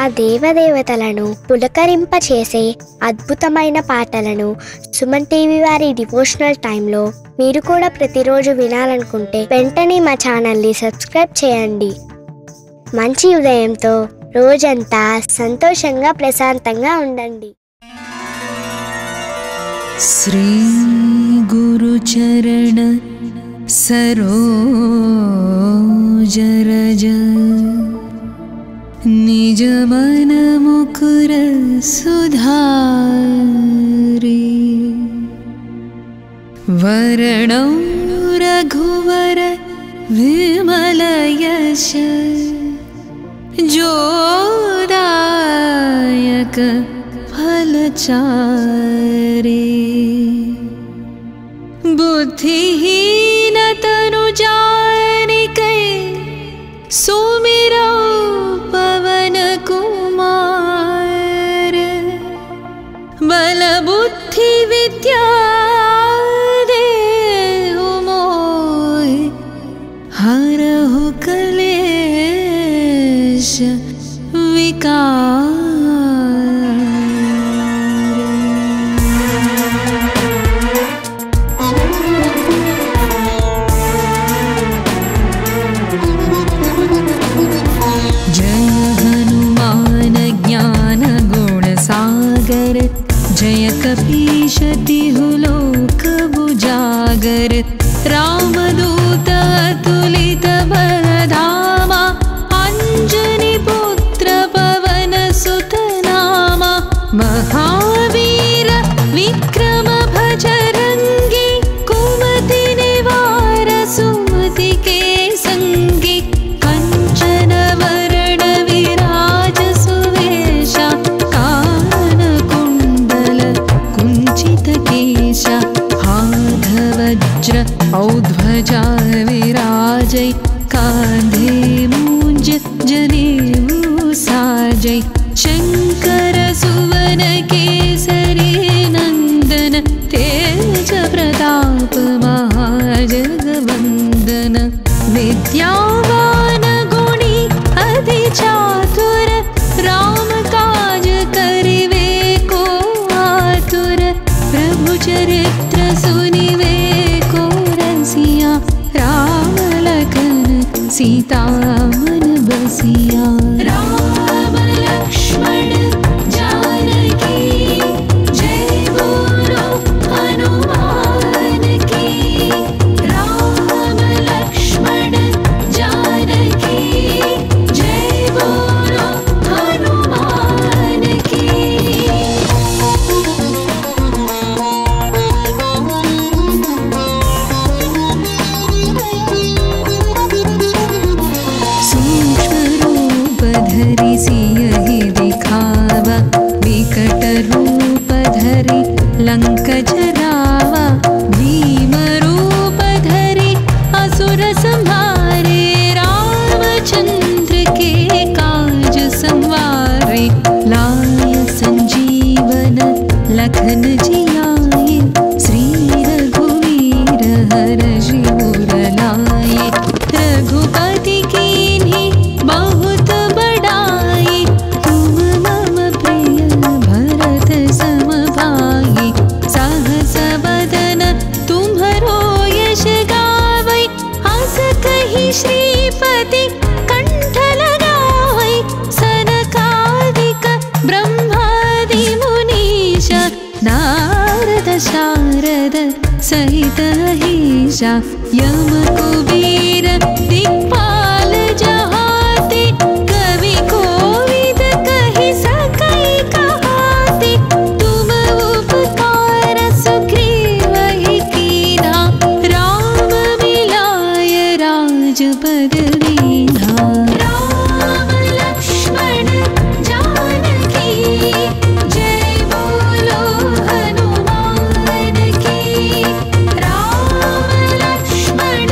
ఆ దేవదేవతలను పులకరింపచేసే అద్భుతమైన పాటలను సుమన్ టీవీ వారి డివోషనల్ టైంలో మీరు కూడా ప్రతిరోజు వినాలనుకుంటే వెంటనే మా ఛానల్ని సబ్స్క్రైబ్ చేయండి. మంచి ఉదయంతో రోజంతా సంతోషంగా ప్రశాంతంగా ఉండండి. శ్రీ గురు చరణ సరోజ రజ నిజ మన ముకుర సుధారి వరణౌ రఘువర విమల యశ जोदायक फलचारे बुद्धिहीन तनु जानिकै सुमिरौ पवन कुमार बल बुद्धि विद्या देहु मोय हरहु कलेश विकार. जय हनुमान ज्ञान गुण सागर जय कपीश तिहु लोक बुजागर रामदूत अतुलित बलधामा अंजनी पुत्र पवन सुत नामा महावीर विक्रम भजरंगी कुमति निवार सुमति के संगी कंचन वरण विराज सुवेशा कान कुंडल कुंचित केशा हाथ वज्र औध्वजा विराजै कांधे मूंज जनेऊ साजै शंकर सुवन केसरी नंदन तेज प्रताप महाजगवंदन विद्यावान गुणी अति चातुर राम काज करिवे को आतुर प्रभु चरित्र सुनिवे को रसिया राम लखन सीता मन बसिया. राम लक्ष्मण जानकी जय बोलो हनुमान की. राम लक्ष्मण जानकी जय बोलो हनुमान की. धरि सियहि दिखावा विकट रूप धरि लंक जरावा भीम रूप धरि असुर संहारे रामचंद्र के काज संवारे लाय संजीवन लखन जियाए श्री रघुवीर हर्षि उर लाए रघुपति कीन्ही बहुत बड़ाई तुम मम प्रिय भरत सम भाई सहस बदन तुम्हरो यश गावै हस कहि श्रीपति कंठ लगावै सनकादिक ब्रह्मादि मुनीश नारद शारद सहित अहिषा यम कुबेर दिक्पाल जहाते कवि कोविद कहि सकै कहाते तुम उपकार सुग्रीवहि कीन्हा राम मिलाय राजपद दीन्हा. राम लक्ष्मण जानकी जय बोलो हनुमान की. राम लक्ष्मण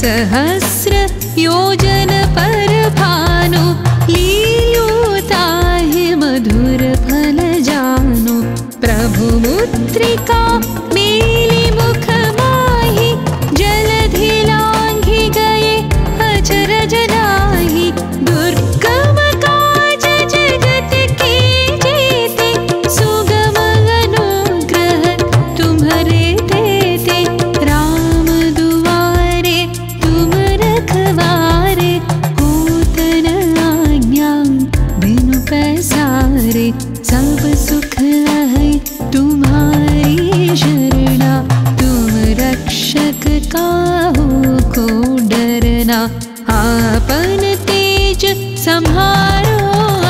सहस्र योजन पर भानु लील्योताहि मधुर फल जानु प्रभु मुद्रिका मेली मुख माहि जलधि लांघि गए अचरज नाही दुर्गम काज जगत के जेते सुगम अनुग्रह तुम्हारे देते राम दुआरे तुम रखवारे होत न आज्ञा बिनु पैसारे सब सुख है तुम्हारी शरणा तुम रक्षक काहू को डरना आपन तेज संहारो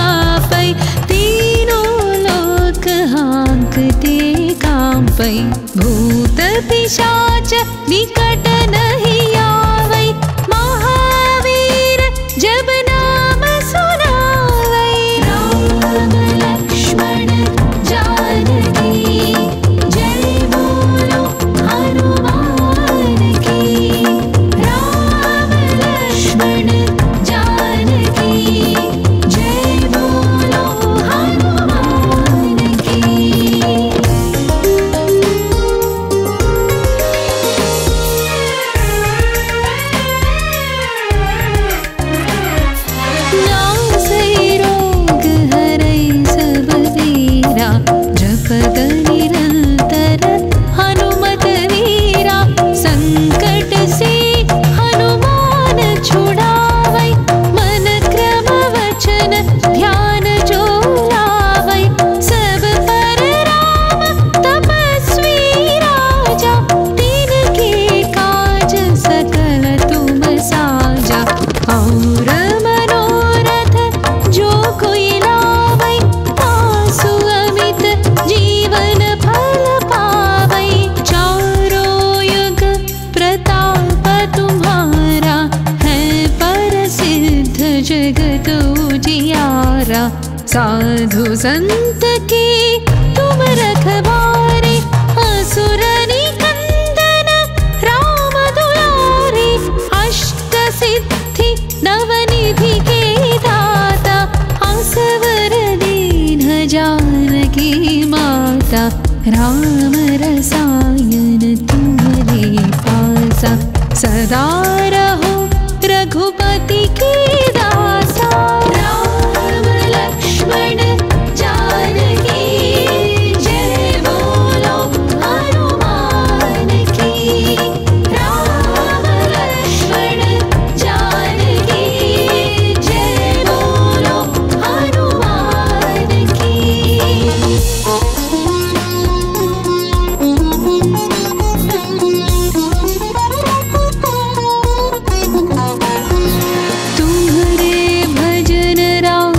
आपै तीनों लोक हाँकते कांपै भूत पिशाच निकट नहीं आवै महावीर जब नाम सुनावै राम लक्ष्मण जानकी जय बोलो हनुमान की राम लक्ष्मण जानकी जय बोलो हनुमान की। नासै रोग हरै सब वीरा जपत निरंतर हनुमत वीरा संकट से हनुमान छुड़ावै मन क्रम वचन ध्यान जो लावै सब पर राम तपस्वी राजा तिनके काज सकल तुम साजा और मनोरथ जो कोई लावै तासु अमित जीवन फल पावै चारों युग प्रताप तुम्हारा है प्रसिद्ध जगत उजियारा साधु संत के तुम रखवारे असुर निकंदन राम दुलारे अष्ट सिद्धि नवनिधि के दाता असवर दीन जानकी माता राम रसायन तुम्हारे पासा सदा रहो रघुपति के दासा राम लक्ष्मण जानकी जय बोलो हनुमान की राम लक्ष्मण जानकी जय बोलो हनुमान की। तुम्हारे भजन राम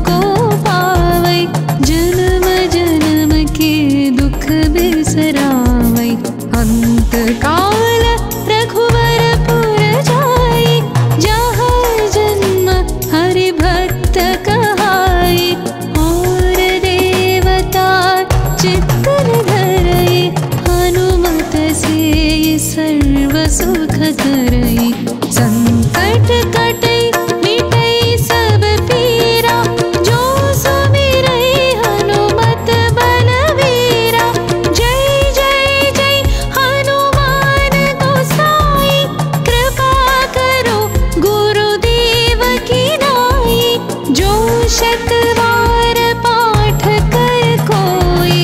को पावै जन्म जन्म के दुख बिसरावै अंत काल रघुवरपुर जाई जहाँ जन्म हरि भक्त कहाई और देवता चित्तन धरई हनुमत से सर्व सुख करई संकट कटई मिटई सब पीरा जो सुमिरै हनुमत बलवीरा जय जय जय हनुमान गोसाई कृपा करो गुरुदेव की नाई जो शत बार पाठ कर कोई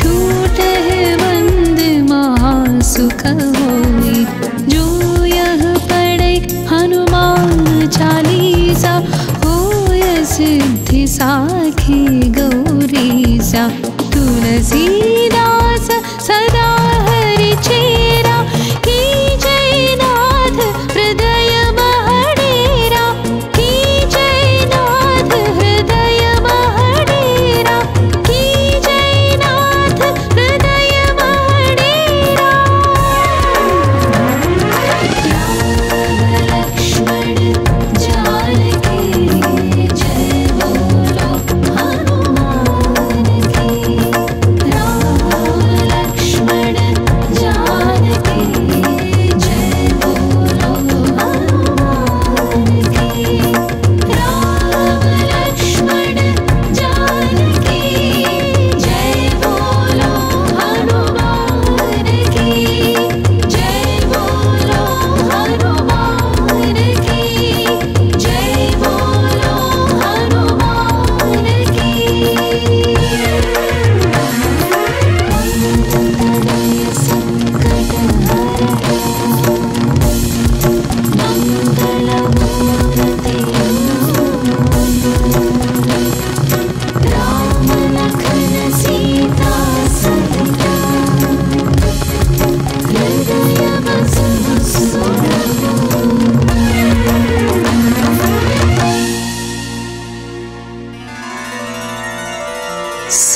छूट है बंद महासुख होई जो यह पढ़े हनुमान चालीसा होय सिद्धि साखी गौरीसा तुलसीदास सदा हरि चेरा की जय नाथ हृदय महडेरा की जय नाथ हृदय महडेरा की जय नाथ हृदय महडेरा लक्ष्मण जानकी जय बोलो हनुमान की राम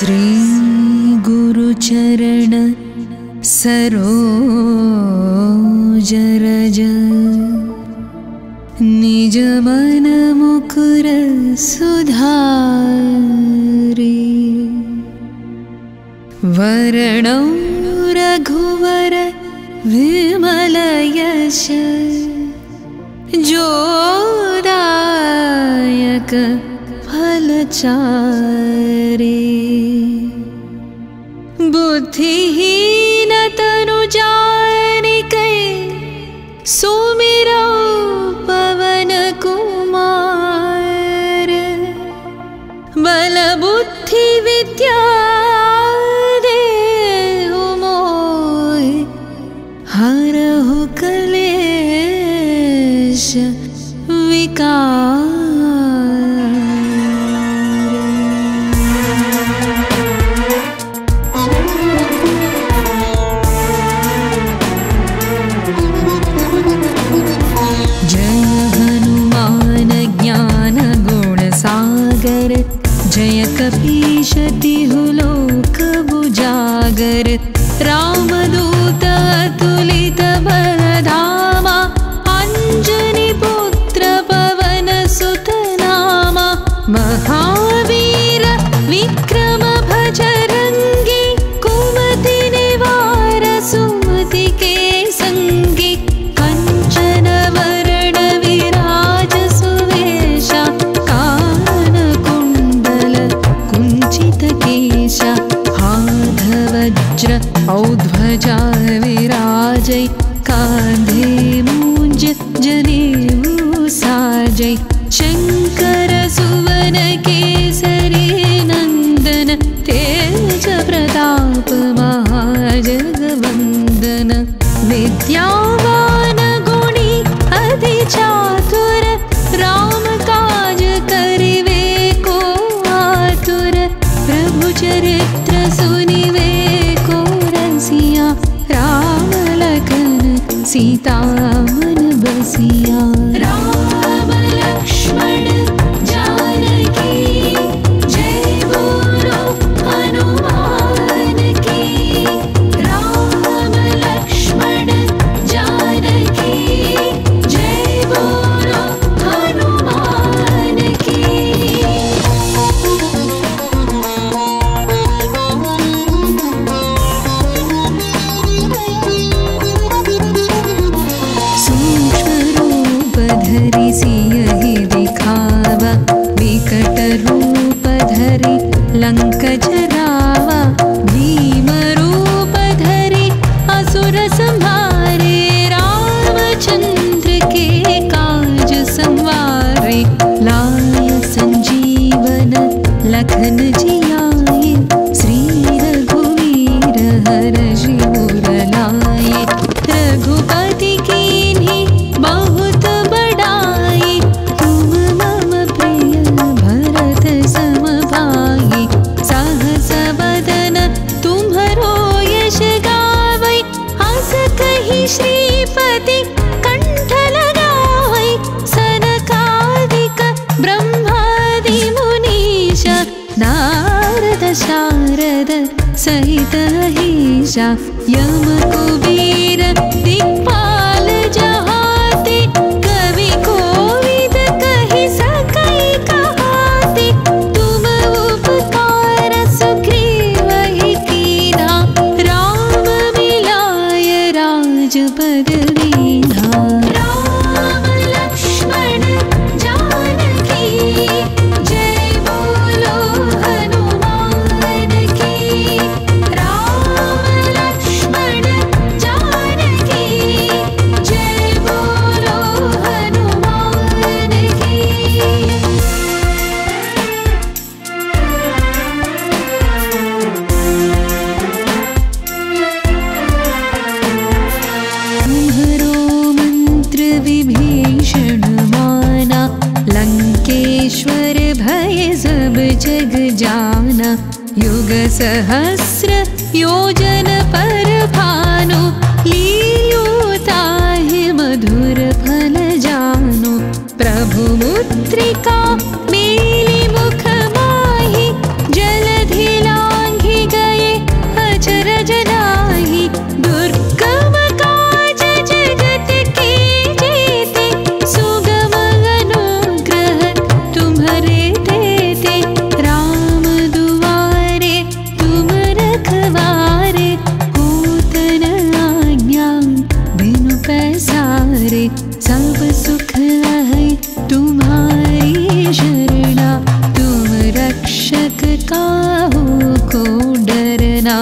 श्री गुरुचरण सरोज रज निज मन मुकुर सुधारी वरणौ रघुवर विमल यश जोदायक फलचारी बुद्धिहीन तनु जानिके सुमिरौ पवन कुमार बल बुद्धि विद्या देहु मोहि हरहु क्लेश विकार। जय कपीश तिहु लोक बुजागर रामदूत अतुलित बलधामा अंजनी पुत्र पवन सुत नामा महावीर विक्रम भजरंगी कुमति निवार सुमति के संगी कंचन वरण विराज सुवेशा हाथ वज्र औध्वजा विराजै कांधे मूंज जनेऊ साजै शंकर सुवन केसरी नंदन तेज प्रताप महाजगवंदन विद्यावान गुणी अति चातुर राम काज करिवे को आतुर प्रभु चरित्र सुनिवे को रसिया राम लखन सीता मन बसिया। राम लक्ष्मण जानकी जय बोलो हनुमान की। राम लक्ष्मण जानकी जय बोलो हनुमान की। धरि सियहि दिखावा विकट रूप धरि लंक जरावा भीम रूप धरि असुर संहारे रामचंद्र के काज संवारे लाय संजीवन लखन जियाए श्री रघुवीर हरषि उर लाए रघुपति कीन्ही बहुत बड़ाई तुम मम प्रिय भरत सम भाई सहस बदन तुम्हरो यश गावै हस कहि श्रीपति कंठ लगावै सनकादिक ब्रह्मादि मुनीश नारद शारद सहित अहिषा यम कुबेर दिक्पाल जहाते कवि कोविद कहि सकै कहाते तुम उपकार सुग्रीवहि कीन्हा राम मिलाय राजपद दीन्हा। राम लक्ष्मण जानकी जय बोलो हनुमान की। राम लक्ष्मण जानकी जय बोलो हनुमान की। तुम्हरो मंत्र विभीषण माना लंकेश्वर भय सब जग जाना युग सहस्र योजन पर भानु लील्योताहि मधुर फल जानु प्रभु मुद्रिका मेलि मुख माहि जलधि लाय ना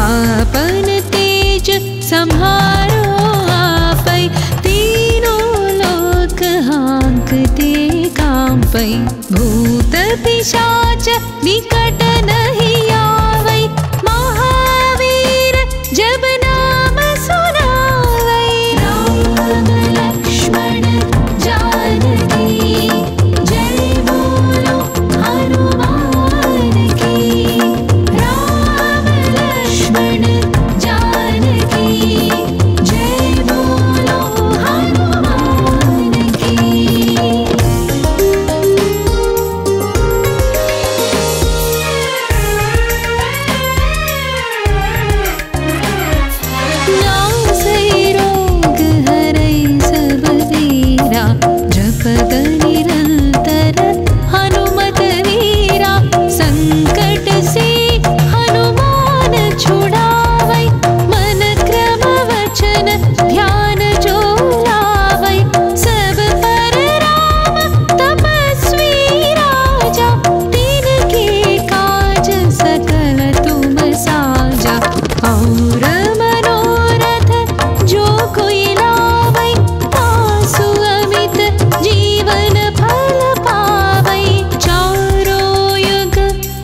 आपन तेज संहारो आपै तीनों लोक हाँकते कांपै भूत पिशाच निकट नहीं आवै महावीर जब नाम सुनावै राम लक्ष्मण जानकी जय बोलो हनुमान की राम लक्ष्मण जानकी जय बोलो हनुमान की। नासै रोग हरै सब वीरा जपत निरंतर हनुमत वीरा संकट से हनुमान छुड़ावै मन क्रम वचन ध्यान जो लावै सब पर राम तपस्वी राजा तिनके काज सकल तुम साजा और मनोरथ जो कोई लावै तासु अमित जीवन फल पावै चारों युग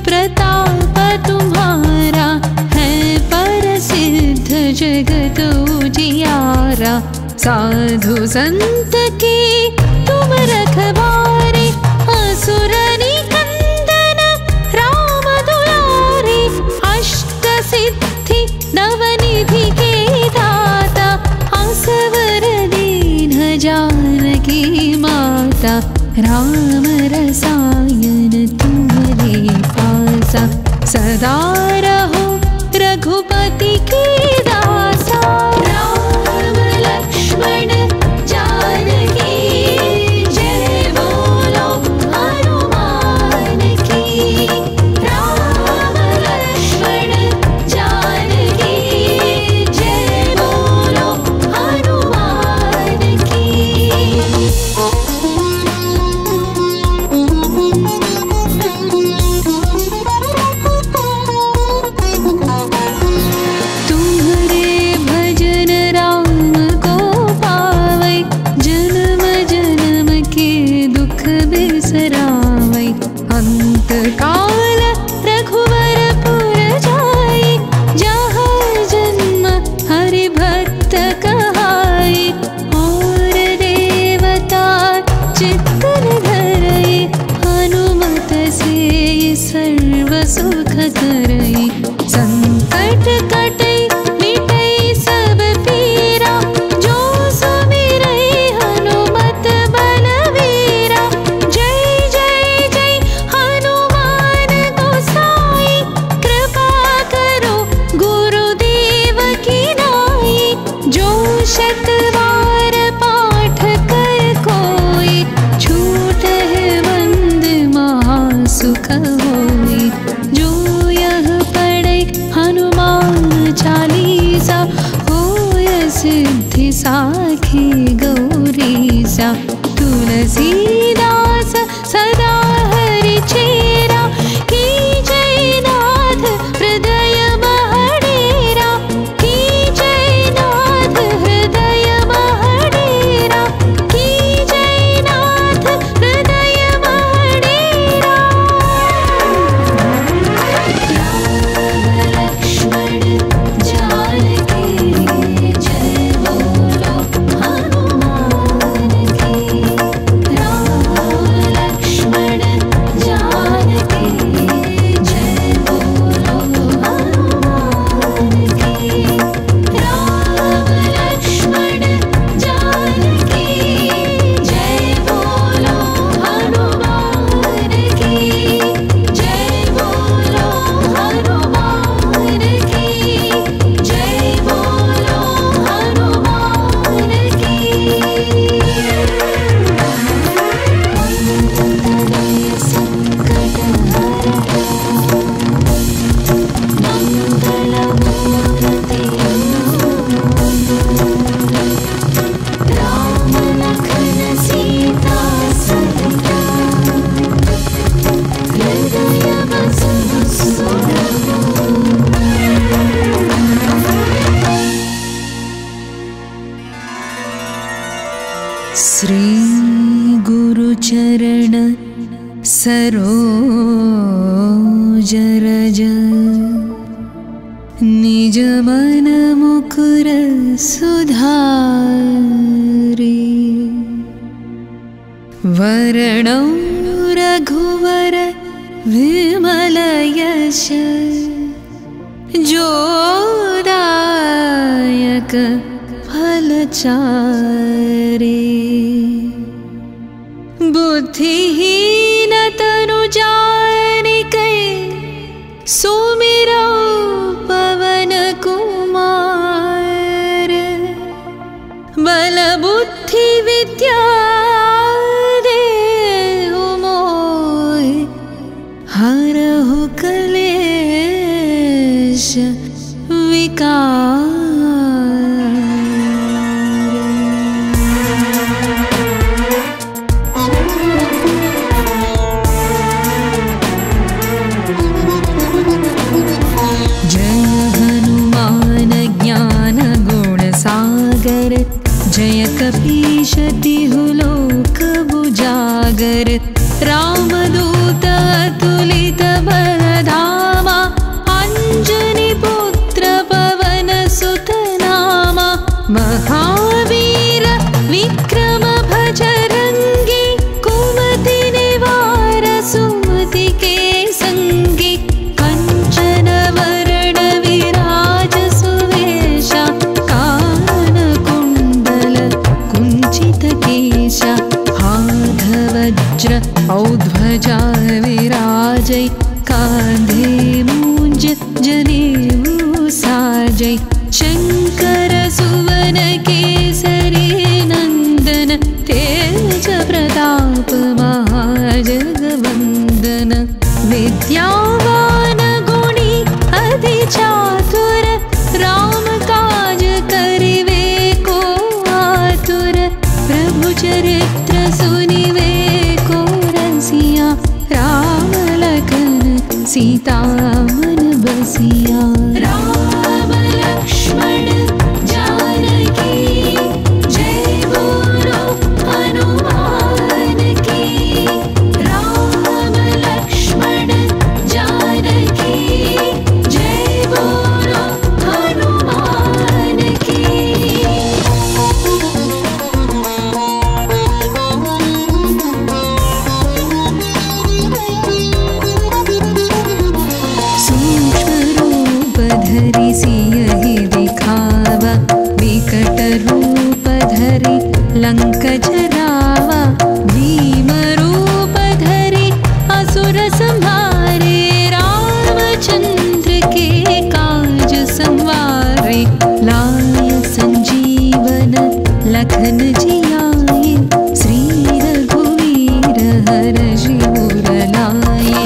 प्रताप तुम्हारा है प्रसिद्ध जगत उजियारा साधु संत के तुम रखवारे असुर निकंदन राम दुलारे अष्ट सिद्धि नवनिधि के दाता असवर दीन जानकी माता राम रसायन तुम्हारे पासा सदा रहो रघुपति की दासा राम लक्ष्मण जानकी जय बोलो हनुमान की राम लक्ष्मण जानकी जय बोलो हनुमान की। तुम्हारे भजन राम को पावै जन्म जन्म के दुख बिसरावै अंत काल रघुवर पुर जाई जहाँ जन्म हरि भक्त कहाई और देवता चित्तन धरई हनुमत से सर्व सुख करई संकट कटई मिटई सब पीरा जो सुमिरई हनुमत बलवीरा जय जय जय हनुमान गोसाई कृपा करो गुरुदेव की नाई जो शत बार पाठ कर कोई छूट है बंद महासुख होई जो यह पढ़े हनुमान चालीसा होय सिद्धि साखी गौरीसा तुलसीदास सदा हरि चेरा की जय नाथ हृदय महडेरा की जय नाथ हृदय महडेरा की जय नाथ हृदय महडेरा राम लक्ष्मण जानकी जय बोलो निज मन मुकुर सुधारे। वर्णौ रघुवर विमल यश जोदायक फलचारे। बुद्धिहीन तनु जानिकै सुमिरौ पवन कुमार। बल बुद्धि विद्या देहु मोहि हरहु कलेश विकार। जय कपीश तिहु लोक बुजागर। रामदूत अतुलित बलधामा अंजनी पुत्र पवन सुत नामा। महावीर विक्रम भजरंगी कुमति निवार सुमति के संगी। कंचन वरण विराज सुवेशा केशा। हाथ वज्र औध्वजा विराजै कांधे मूंज जनेऊ साजै। शंकर सुवन केसरी नंदन तेज प्रताप महाजगवंदन। विद्यावान गुणी अति चातुर राम काज करिवे को आतुर। प्रभु चरित्र सुनिवे को रसिया राम लखन सीता मन बसिया। राम लक्ष्मण जानकी जय बोलो हनुमान की। राम लक्ष्मण जानकी जय बोलो हनुमान की। सियहि दिखावा विकट रूप धरि लंक जरावा। भीम रूप धरि असुर संहारे। रामचंद्र के काज संवारे। लाय संजीवन लखन जियाए। श्री रघुवीर हरषि उर लाए।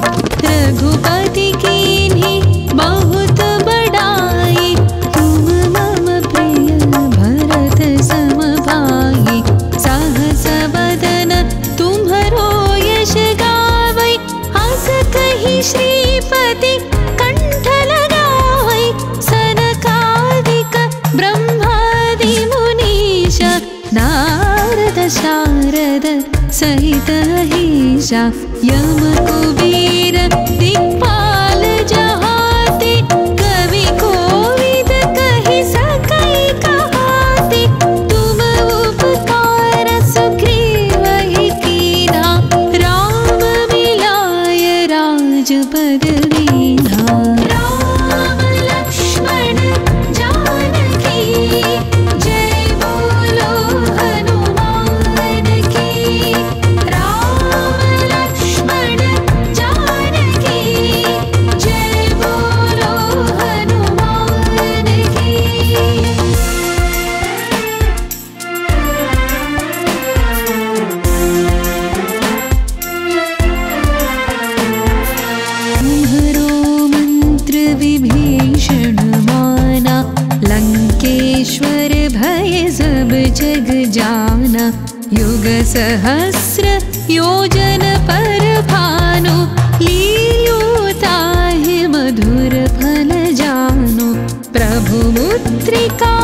रघुपति कीन्ही बहुत बड़ाई। तुम मम प्रिय भरत सम भाई। सहस बदन तुम्हरो यश गावै। हस कहि श्रीपति कंठ लगावै। सनकादिक ब्रह्मादि मुनीश नारद शारद सहित अहीशा। यम कुबेर दिक्पाल जहाते। कवि कोविद कहि सकै कहाते। तुम उपकार सुग्रीवहि कीन्हा। राम मिलाय राजपद दीन्हा। राम लक्ष्मण जानकी जय बोलो हनुमान की। राम लक्ष्मण जानकी जय बोलो हनुमान की। तुम्हरो मंत्र विभीषण माना। लंकेश्वर भय सब जग जाना। युग सहस्र योजन पर भानु। लील्यो ताहि मधुर फल जानु। प्रभु मुद्रिका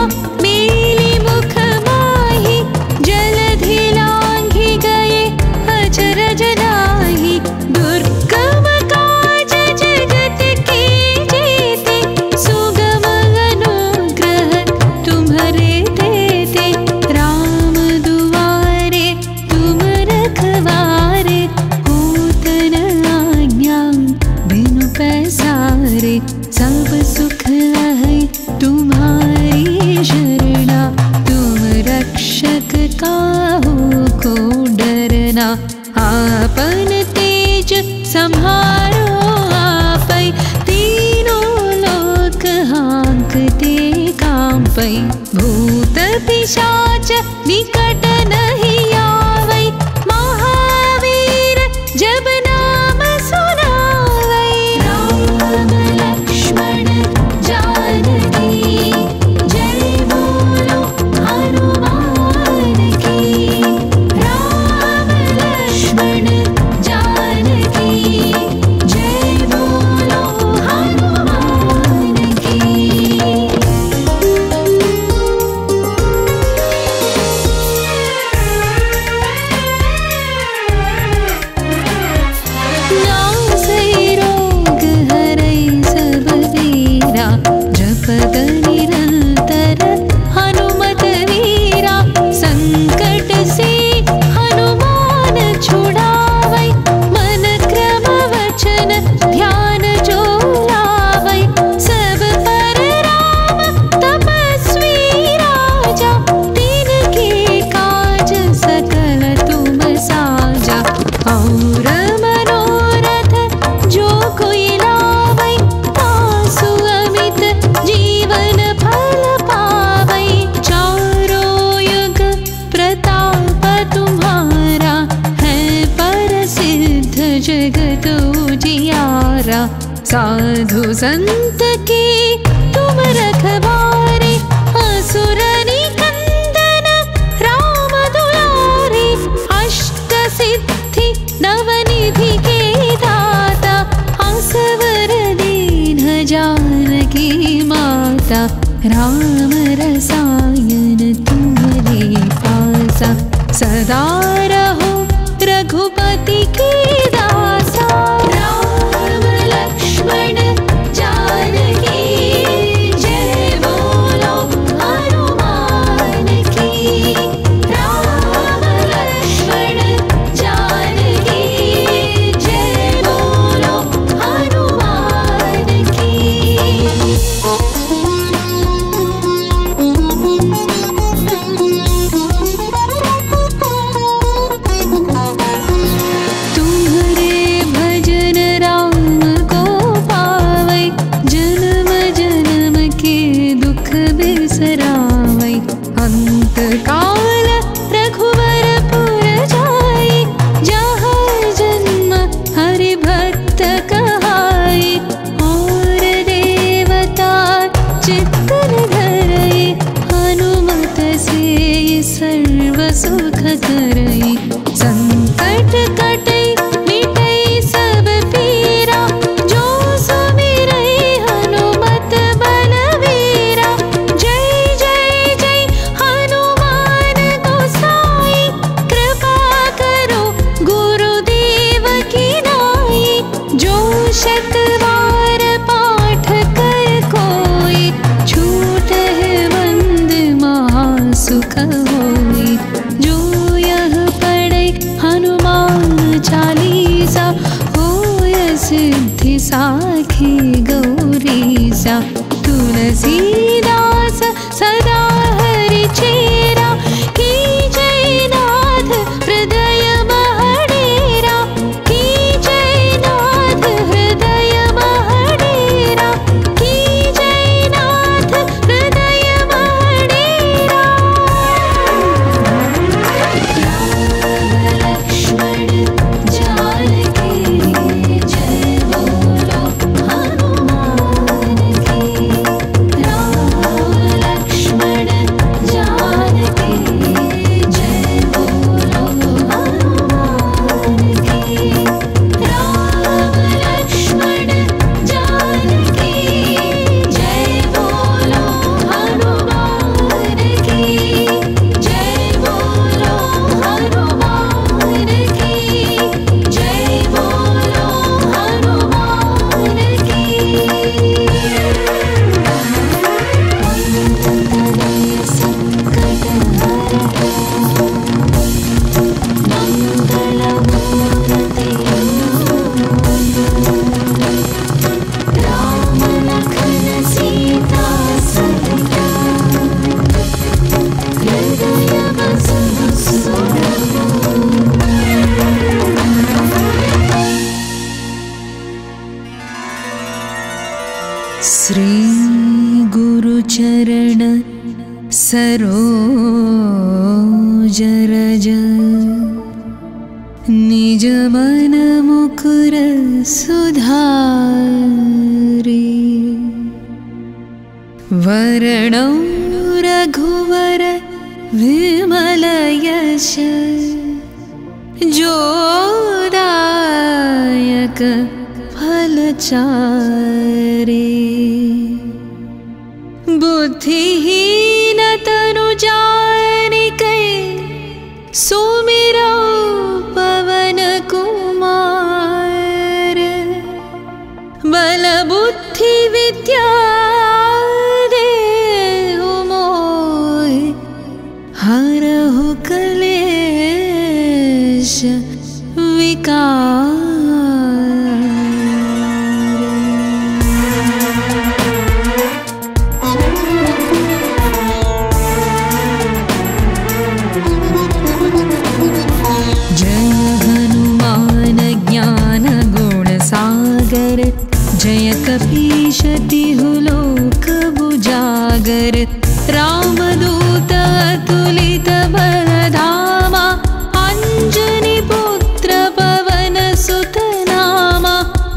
मेली मुख माहि। जलधि लांघि गए अचरज नाही। दुर्गम काज जगत के जेते। सुगम सुख है तुम्हारी शरणा, तुम रक्षक काहू को डरना। आपन तेज संहारो आपै, तीनों लोक हाँकते कांपै। भूत पिशाच निकट नहीं आवै, महावीर जब नाम सुनावै। राम लक्ष्मण जानकी जय बोलो हनुमान की। राम लक्ष्मण जानकी जय बोलो हनुमान की। नासै रोग हरै सब वीरा, जपत निरंतर हनुमत वीरा। संकट से हनुमान छुड़ावै, मन क्रम वचन ध्यान जो लावै। सब पर राम तपस्वी राजा, तिनके काज सकल तुम साजा। और मनोरथ जो कोई लावै, तासु अमित जीवन फल पावै। चारों युग प्रताप तुम्हारा, है प्रसिद्ध जगत उजियारा। साधु संत के तुम रखवारे, असुर निकंदन राम दुलारे। अष्ट सिद्धि नवनिधि के दाता, असवर दीन जानकी माता। राम रसायन तुम्हारे पासा, सदा रहो रघुपति के दासा। राम लक्ष्मण जानकी जय बोलो हनुमान की। राम लक्ष्मण जानकी जय बोलो हनुमान की। तुम्हारे भजन राम को पावै, जन्म जन्म के दुख बिसरावै। अंत काल रघुवर पुर जाई, जहाँ जन्म हरि भक्त कहाई। और देवता चित्तन धरई, हनुमत से सर्व सुख करई। संकट कटई मिटई सब पीरा, जो सुमिरै हनुमत बलवीरा। जय जय जय हनुमान गोसाई, कृपा करो गुरुदेव की नाई। जो शत बार पाठ कर कोई, छूटहि बंद महासुख होई। जो यह पढ़ै हनुमान चालीसा, होय सिद्धि साखी गौरीसा। तुलसीदास सदा हरि चेरा, की जय नाथ हृदय महडेरा। की जय नाथ हृदय महडेरा, की जय नाथ हृदय महडेरा। राम लक्ष्मण जानकी जय बोलो हनुमान की। राम श्री गुरुचरण सरोज रज निज मन मुकुर सुधारी वरणौ रघुवर विमल यश जोदायक फलचारी बुद्धिहीन तनु जानिकै सुमिरौ पवन कुमार बल बुद्धि विद्या देहु मोहि हरहु क्लेश विकार। जय कपीश तिहु लोक बुजागर रामदूत अतुलित बलधामा अंजनी पुत्र पवन सुत नामा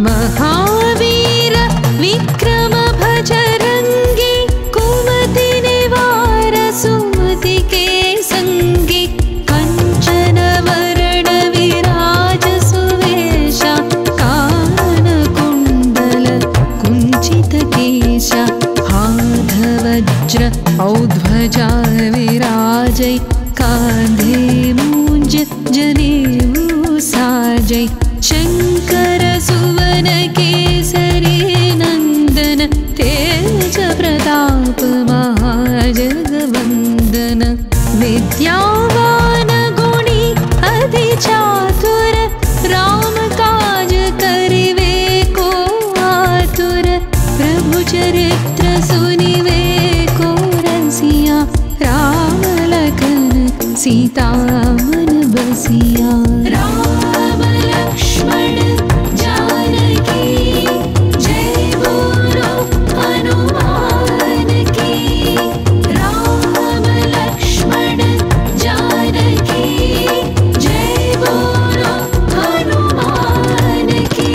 महावीर विक्रम भजरंगी कुमति निवार सुमति के संगी कंचन वरण विराज सुवेशा हाथ वज्र औध्वजा विराजै कांधे मूंज जनेऊ साजै शंकर सुवन केसरी नंदन तेज प्रताप महाजगवंदन विद्यावान गुणी अति चातुर राम काज करिवे को आतुर प्रभु चरित्र सुनिवे को रसिया राम लखन सीता मन बसिया। राम लक्ष्मण जानकी जय बोलो हनुमान की। राम लक्ष्मण जानकी जय बोलो हनुमान की।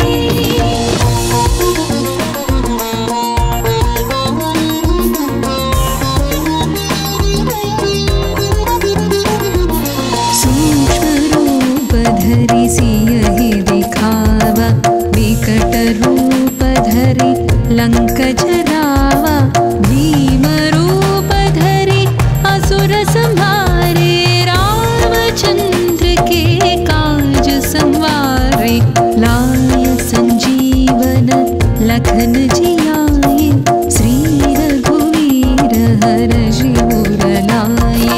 धरि सियहि दिखावा विकट रूप धरि लंक जरावा भीम रूप धरि असुर संहारे रामचंद्र के काज संवारे लाय संजीवन लखन जियाए श्री रघुवीर हर्षि उर लाए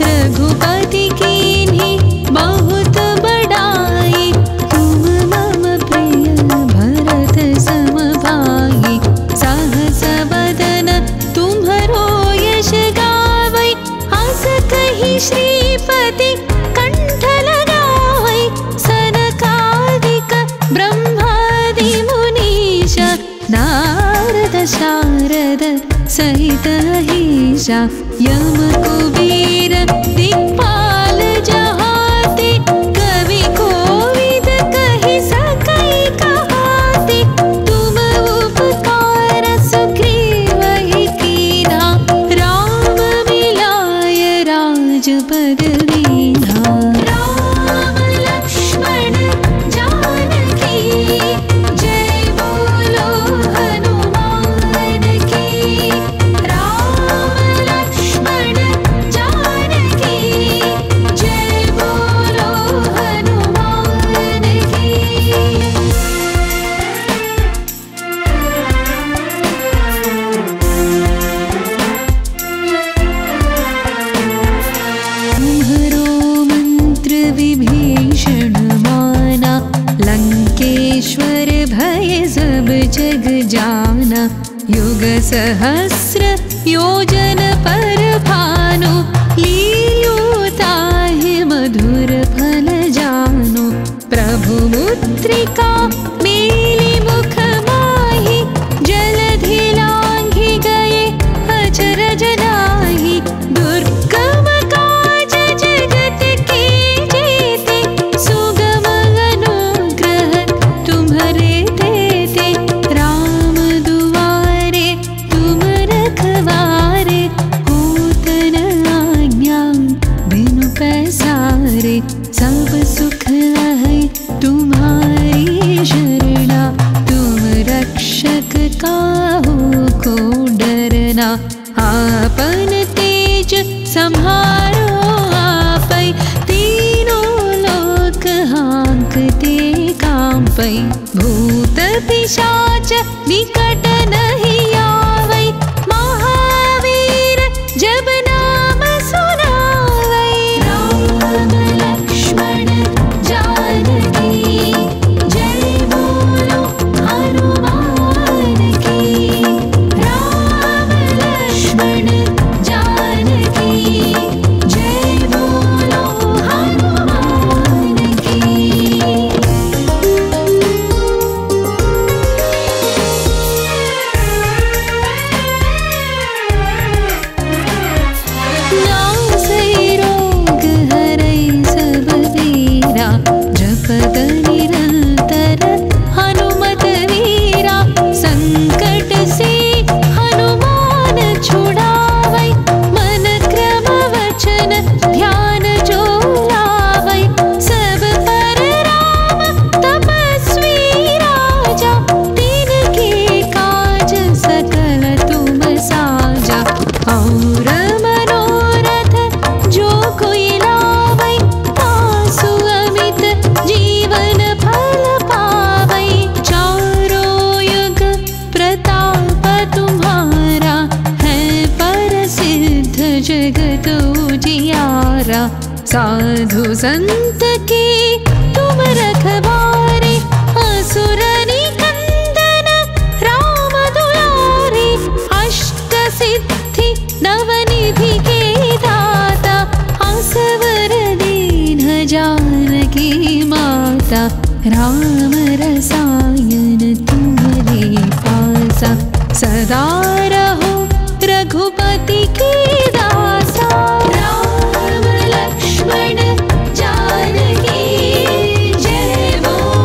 रघुपति कीन्ही बहुत बड़ाई तुम मम प्रिय भरत सम भाई सहस बदन तुम्हरो यश गावै हस कहि श्रीपति कंठ लगावै सनकादिक ब्रह्मादि मुनीश नारद शारद सहित अहिषा यम कुबेर दिक्पाल जहाते कवि कोविद कहि सकै कहाते तुम उपकार सुग्रीवहि कीन्हा राम मिलाय राजपद दीन्हा। राम लक्ष्मण जानकी जय बोलो हनुमान की। राम लक्ष्मण जानकी जय बोलो हनुमान की। तुम्हरो मंत्र विभीषण माना लंकेश्वर भय सब जग जाना युग सहस्र योजन पर भानु लील्योताहि मधुर फल जानु प्रभु मुद्रिका मेलि मुख माहि जलधि पिशाच निकट नहीं आवै, महावीर जब नाम सुनावै। राम लक्ष्मण जानकी जय बोलो हनुमान की। राम लक्ष्मण जानकी जय बोलो हनुमान की। नासै रोग हरै सब पीरा, जपत निरंतर हनुमत वीरा। संकट से हनुमान छुड़ावै, मन क्रम वचन ध्यान जो लावै। सब पर राम तपस्वी राजा, तिनके काज सकल तुम साजा। और मनोरथ जो कोई लावै, तासु अमित जीवन फल पावै। चारों युग प्रताप तुम्हारा, है प्रसिद्ध जगत उजियारा। साधु संत के तुम रखवारे, असुर निकंदन राम दुलारे। अष्ट सिद्धि नवनिधि के दाता, असवर दीन जानकी माता। राम रसायन तुम्हारे पासा, सदा रहो रघुपति के दासा। राम लक्ष्मण जानकी जय बोलो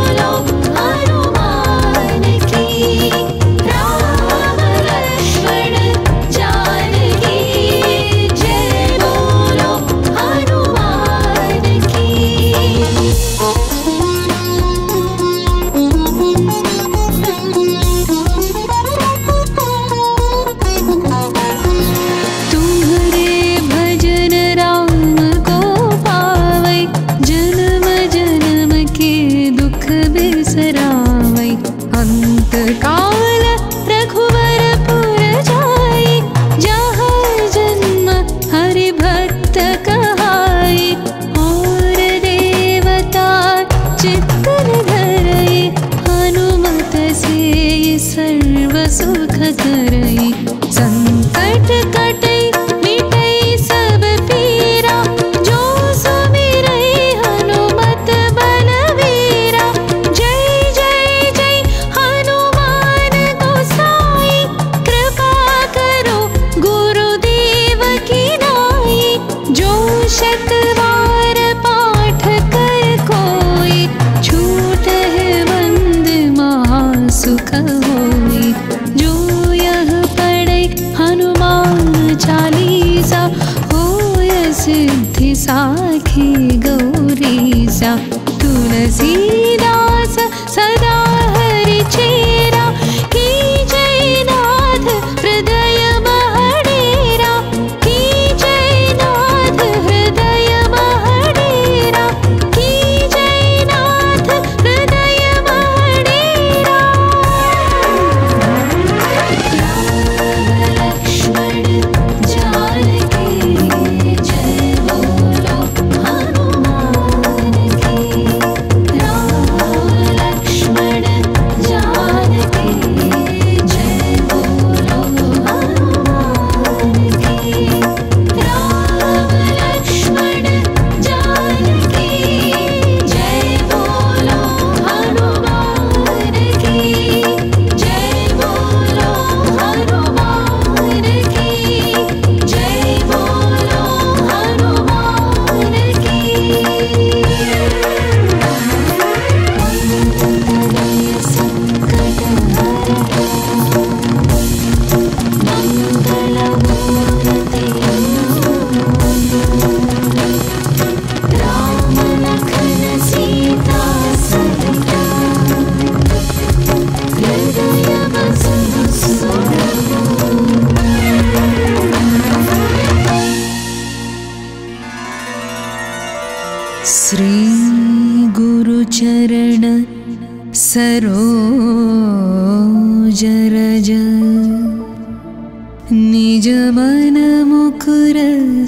निज मन मुकुर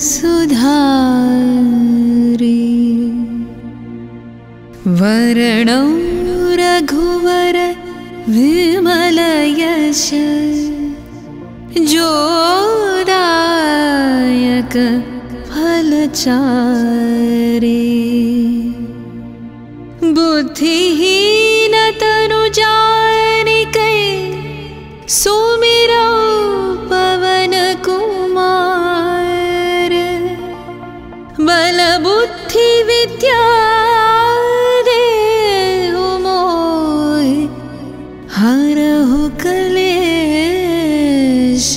सुधारे। वर्णौ रघुवर विमल यश जोदायक फलचारे। बुद्धिहीन तनु जानिकै सुमिरौ पवन कुमार। बल बुद्धि विद्या देहु मोहि हरहु क्लेश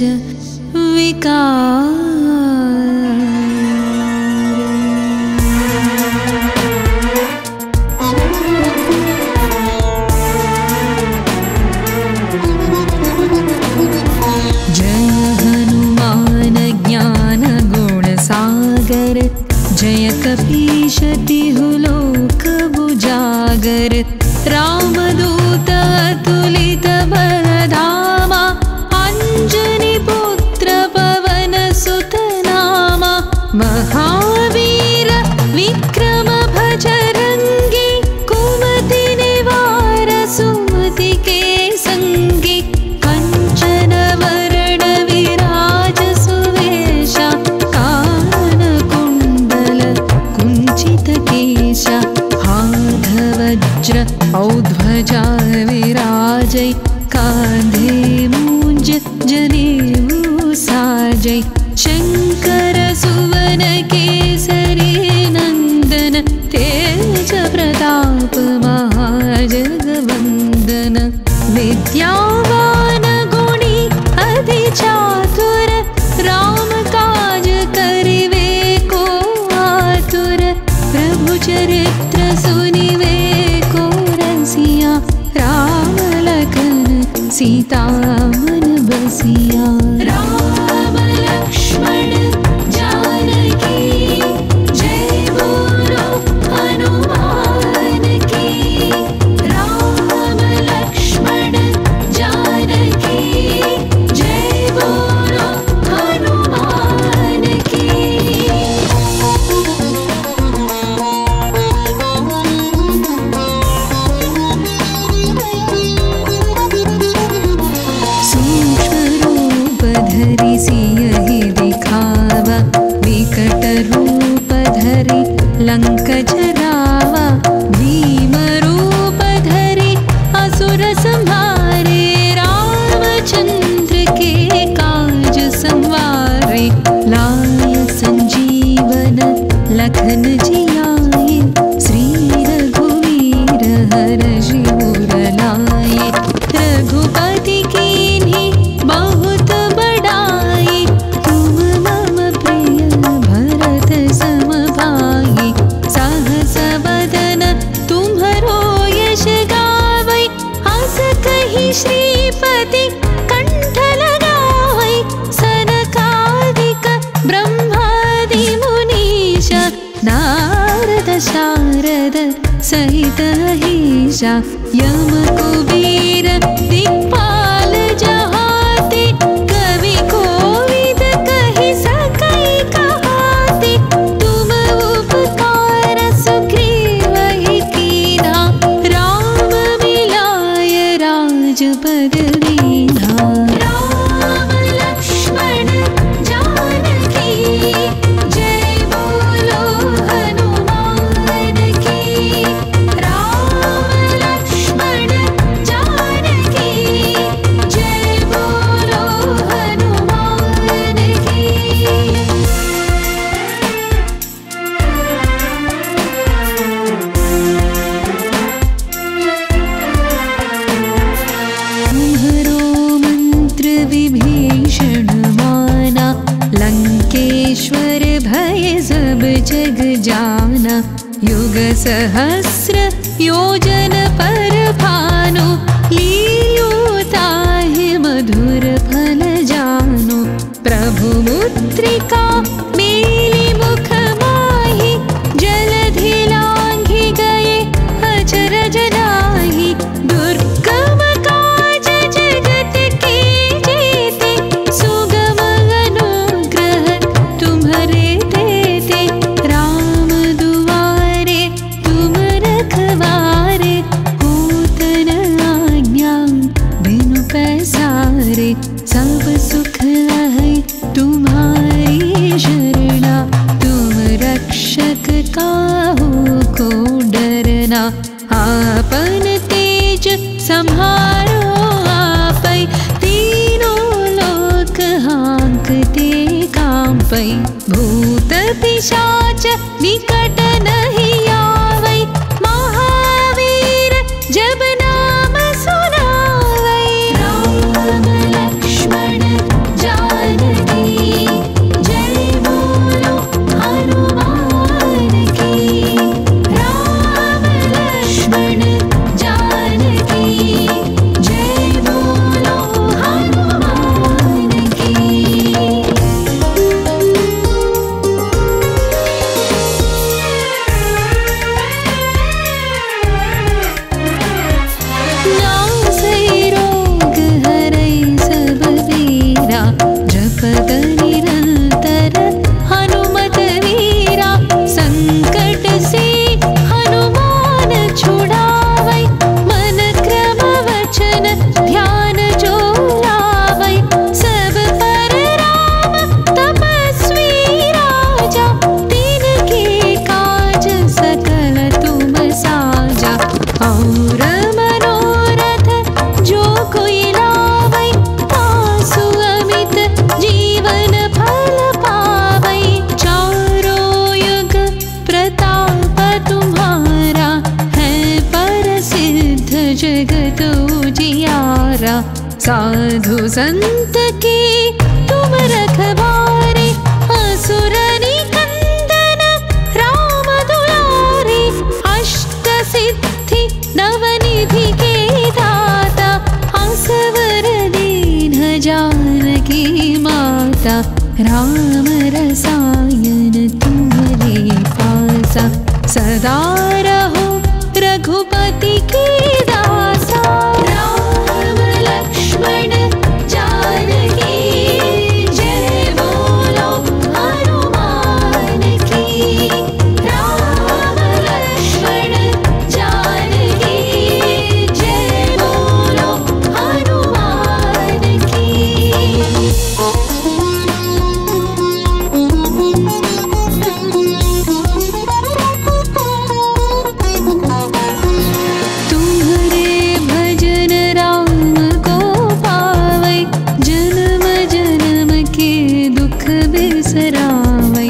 विकार। जय कपीश तिहु लोक बुजागर। रामदूत अतुलित बलधामा अंजनी पुत्र पवन सुत नामा। महावीर विक्रम भजरंगी कुमति निवार सुमति के संगी। कंचन वरण विराज सुवेशा केशा। हाथ वज्र औध्वजा विराजै कांधे मूंज जनेऊ साजै। शंकर सुवन केसरी नंदन तेज प्रताप महाजगवंदन। विद्यावान गुणी अति चातुर राम काज करिवे को आतुर। प्रभु चरित्र सुनिवे को रसिया राम लखन सीता मन बसिया। राम लक्ष्मण जानकी जय बोलो हनुमान की। राम लक्ष्मण जानकी जय बोलो हनुमान की। सियहि दिखावा विकट रूप धरि लंक जरावा। भीम रूप धरि असुर संहारे। रामचंद्र के काज संवारे। लाय संजीवन लखन जियाए। श्री रघुवीर हरषि उर लाए। रघुपति कीन्ही बहुत बड़ाई। तुम मम प्रिय भरत सम भाई। सहस बदन तुम्हरो यश गावै। हस कहि श्रीपति कंठ लगावै। सनकादिक ब्रह्मादि मुनीश नारद शारद सहित अहीशा। यम कुबेर दिक्पाल जहाते। कवि कोविद कहि सकै कहाते। तुम उपकार सुग्रीवहि कीन्हा। राम मिलाय राजपद दीन्हा। राम लक्ष्मण जानकी जय बोलो हनुमान की। राम लक्ष्मण जानकी जय बोलो हनुमान की। तुम्हरो मंत्र विभीषण माना। लंकेश्वर भय सब जग जाना। युग सहस्र योजन पर भानु। लील्योताहि मधुर फल जानु। प्रभु मुद्रिका मेली मुख माहि। जलधि लांघि गए अचरज नाही। दुर्गम काज जगत के जेते। सुगम सुख है तुम्हारी शरणा, तुम रक्षक काहू को डरना। आपन तेज संहारो आपै, तीनों लोक हाँकते कांपै। भूत पिशाच निकट नहीं आवै, महावीर जब नाम सुनावै। राम लक्ष्मण जानकी जय बोलो हनुमान की। राम लक्ष्मण जानकी जय बोलो हनुमान की। नासै रोग हरै सब पीरा, जपत निरंतर हनुमत वीरा। संकट से हनुमान छुड़ावै, मन क्रम वचन ध्यान जो लावै। सब पर राम तपस्वी राजा, तिनके काज सकल तुम साजा। और मनोरथ जो कोई लावै, तासु अमित जीवन फल पावै। चारों युग प्रताप तुम्हारा, है प्रसिद्ध जगत उजियारा। साधु संत के तुम रखवारे, असुर निकंदन राम दुलारे। अष्ट सिद्धि नवनिधि के दाता, असवर दीन जानकी माता। राम रसायन तुम्हारे पासा, सदा रहो रघुपति के दासा। राम लक्ष्मण जानकी जय बोलो हनुमान की। राम लक्ष्मण जानकी जय बोलो हनुमान की। तुम्हारे भजन राम को पावै, जन्म जन्म के दुख बिसरावै।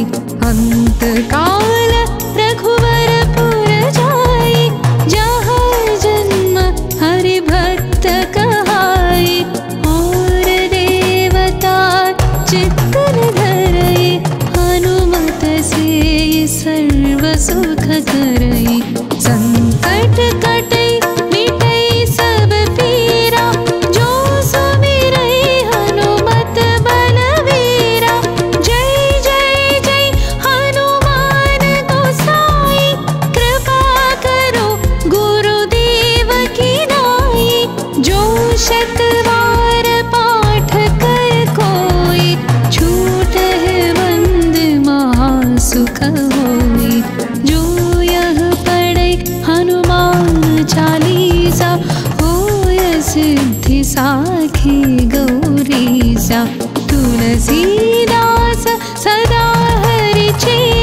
अंत काल रघुवर पुर जाई, जहाँ जन्म हरि भक्त कहाई। और देवता चित्तन धरई, हनुमत से सर्व सुख करई। संकट कटै मिटै सब पीरा, जो सुमिरै हनुमत बलवीरा। जय जय जय हनुमान गोसाई, कृपा करो गुरुदेव की नाई। जो शत बार पाठ कर कोई, छूटहि बंद महासुख होई। जो यह पढ़ै हनुमान चालीसा, होय सिद्धि साखी गौरीसा। तुलसीदास सदा हरि चेत,